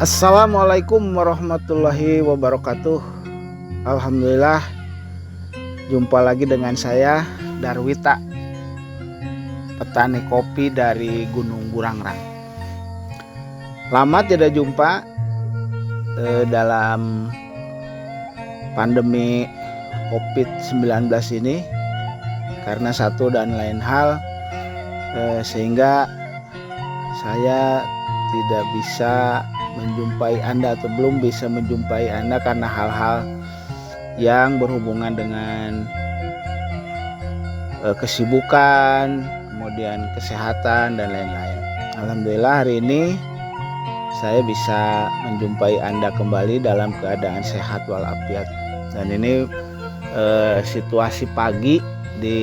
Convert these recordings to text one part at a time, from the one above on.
Assalamualaikum warahmatullahi wabarakatuh. Alhamdulillah, jumpa lagi dengan saya Darwita, petani kopi dari Gunung Burangrang. Lama tidak jumpa dalam pandemi COVID-19 ini karena satu dan lain hal, sehingga saya tidak bisa menjumpai Anda atau belum bisa menjumpai Anda karena hal-hal yang berhubungan dengan kesibukan, kemudian kesehatan dan lain-lain. Alhamdulillah hari ini saya bisa menjumpai Anda kembali dalam keadaan sehat walafiat. Dan ini situasi pagi di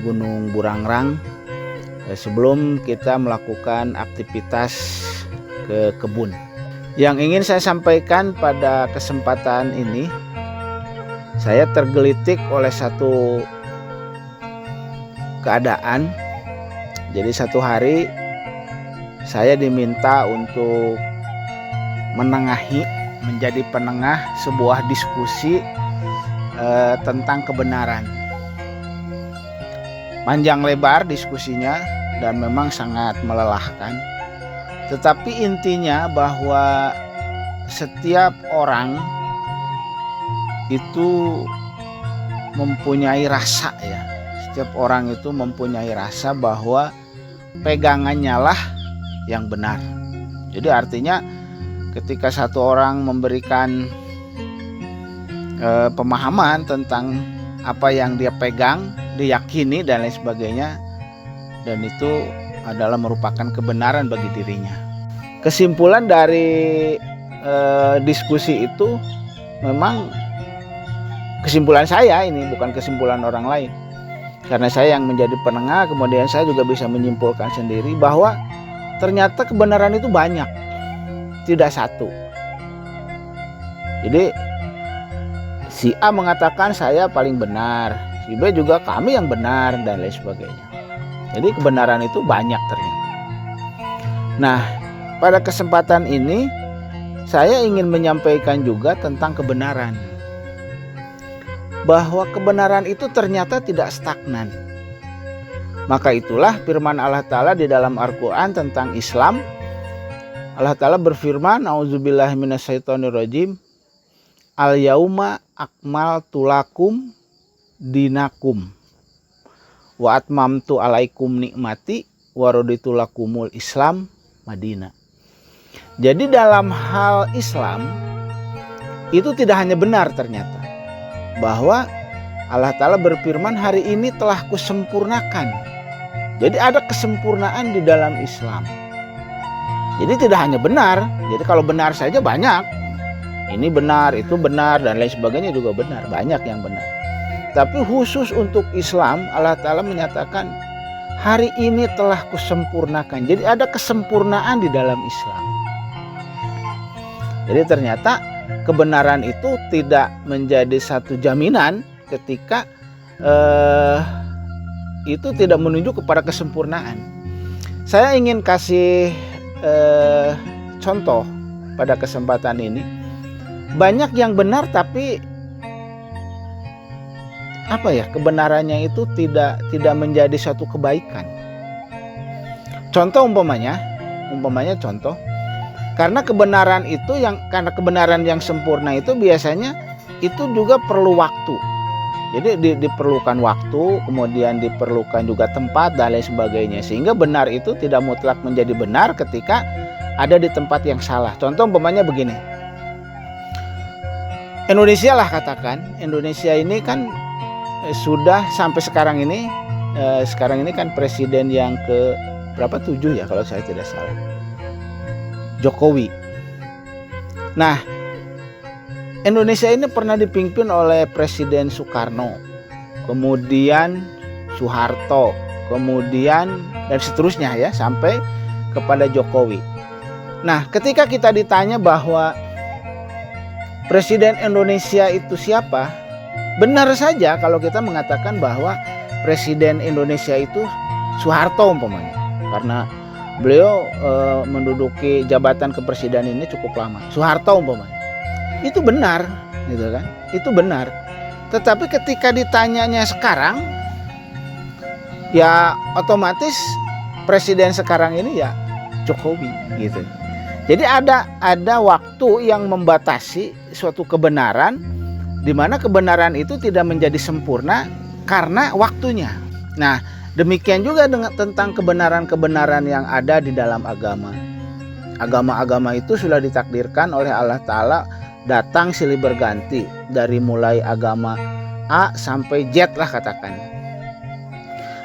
Gunung Burangrang sebelum kita melakukan aktivitas ke kebun. Yang ingin saya sampaikan pada kesempatan ini, saya tergelitik oleh satu keadaan. Jadi satu hari saya diminta untuk menjadi penengah sebuah diskusi tentang kebenaran. Panjang lebar diskusinya dan memang sangat melelahkan. Tetapi intinya bahwa setiap orang itu mempunyai rasa ya. Setiap orang itu mempunyai rasa bahwa pegangannya lah yang benar. Jadi artinya ketika satu orang memberikan pemahaman tentang apa yang dia pegang, diyakini dan lain sebagainya, dan itu adalah merupakan kebenaran bagi dirinya. Kesimpulan dari diskusi itu memang kesimpulan saya, ini bukan kesimpulan orang lain. Karena saya yang menjadi penengah, kemudian saya juga bisa menyimpulkan sendiri bahwa ternyata kebenaran itu banyak, tidak satu. Jadi si A mengatakan saya paling benar, si B juga kami yang benar dan lain sebagainya. Jadi kebenaran itu banyak ternyata. Nah, pada kesempatan ini saya ingin menyampaikan juga tentang kebenaran. Bahwa kebenaran itu ternyata tidak stagnan. Maka itulah firman Allah Ta'ala di dalam Al-Quran tentang Islam. Allah Ta'ala berfirman, A'udzubillahi minasyaitonirrajim, Al-yauma akmaltu lakum dinakum wa atmamtu alaikum nikmati wa raditu lakumul Islam Madinah. Jadi dalam hal Islam itu tidak hanya benar ternyata bahwa Allah Ta'ala berfirman hari ini telah kusempurnakan. Jadi ada kesempurnaan di dalam Islam. Jadi tidak hanya benar. Jadi kalau benar saja banyak. Ini benar, itu benar dan lain sebagainya juga benar. Banyak yang benar. Tapi khusus untuk Islam Allah Ta'ala menyatakan hari ini telah kusempurnakan. Jadi ada kesempurnaan di dalam Islam. Jadi ternyata kebenaran itu tidak menjadi satu jaminan ketika itu tidak menunjuk kepada kesempurnaan. Saya ingin kasih contoh pada kesempatan ini. Banyak yang benar tapi kebenarannya itu tidak menjadi suatu kebaikan. Contoh umpamanya contoh, karena kebenaran yang sempurna itu biasanya itu juga perlu waktu. Jadi diperlukan waktu, kemudian diperlukan juga tempat dan lain sebagainya, sehingga benar itu tidak mutlak menjadi benar ketika ada di tempat yang salah. Contoh umpamanya begini. Indonesia lah katakan, Indonesia ini kan sudah sampai sekarang ini kan presiden yang ke berapa 7 ya kalau saya tidak salah, Jokowi. Nah, Indonesia ini pernah dipimpin oleh Presiden Soekarno, kemudian Soeharto, kemudian dan seterusnya ya sampai kepada Jokowi. Nah, ketika kita ditanya bahwa Presiden Indonesia itu siapa? Benar saja kalau kita mengatakan bahwa Presiden Indonesia itu Soeharto umpamanya. Karena beliau menduduki jabatan kepresidenan ini cukup lama. Soeharto umpamanya. Itu benar, gitu kan? Itu benar. Tetapi ketika ditanyanya sekarang, ya otomatis presiden sekarang ini ya Jokowi, gitu. Jadi ada waktu yang membatasi suatu kebenaran, di mana kebenaran itu tidak menjadi sempurna karena waktunya. Nah, demikian juga dengan tentang kebenaran-kebenaran yang ada di dalam agama. Agama-agama itu sudah ditakdirkan oleh Allah Ta'ala datang silih berganti, dari mulai agama A sampai Z lah katakan.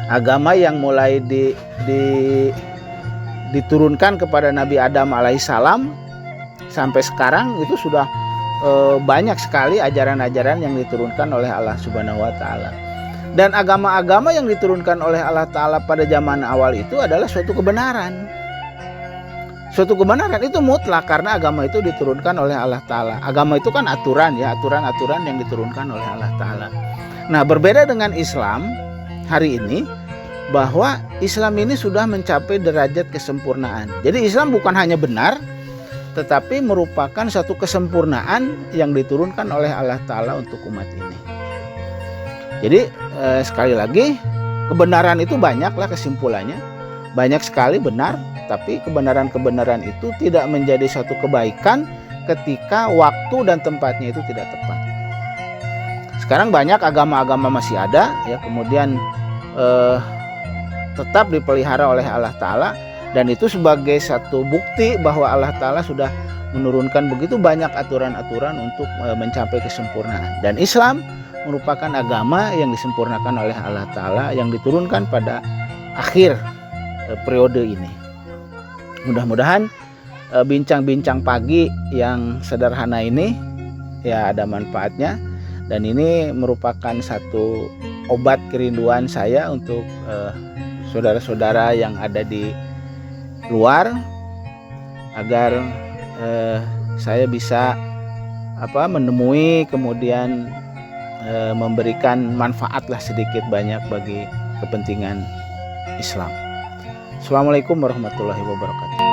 Agama yang mulai diturunkan kepada Nabi Adam alaihissalam sampai sekarang itu sudah banyak sekali ajaran-ajaran yang diturunkan oleh Allah Subhanahu wa Ta'ala. Dan agama-agama yang diturunkan oleh Allah Ta'ala pada zaman awal itu adalah suatu kebenaran. Suatu kebenaran itu mutlak karena agama itu diturunkan oleh Allah Ta'ala. Agama itu kan aturan ya, aturan-aturan yang diturunkan oleh Allah Ta'ala. Nah, berbeda dengan Islam hari ini, bahwa Islam ini sudah mencapai derajat kesempurnaan. Jadi Islam bukan hanya benar, tetapi merupakan satu kesempurnaan yang diturunkan oleh Allah Ta'ala untuk umat ini. Jadi sekali lagi, kebenaran itu banyaklah kesimpulannya. Banyak sekali benar, tapi kebenaran-kebenaran itu tidak menjadi satu kebaikan ketika waktu dan tempatnya itu tidak tepat. Sekarang banyak agama-agama masih ada, ya, kemudian tetap dipelihara oleh Allah Ta'ala, dan itu sebagai satu bukti bahwa Allah Ta'ala sudah menurunkan begitu banyak aturan-aturan untuk mencapai kesempurnaan. Dan Islam merupakan agama yang disempurnakan oleh Allah Ta'ala, yang diturunkan pada akhir periode ini. Mudah-mudahan bincang-bincang pagi yang sederhana ini ya ada manfaatnya, dan ini merupakan satu obat kerinduan saya untuk saudara-saudara yang ada di luar, agar saya bisa menemui, kemudian memberikan manfaatlah sedikit banyak bagi kepentingan Islam. Assalamualaikum warahmatullahi wabarakatuh.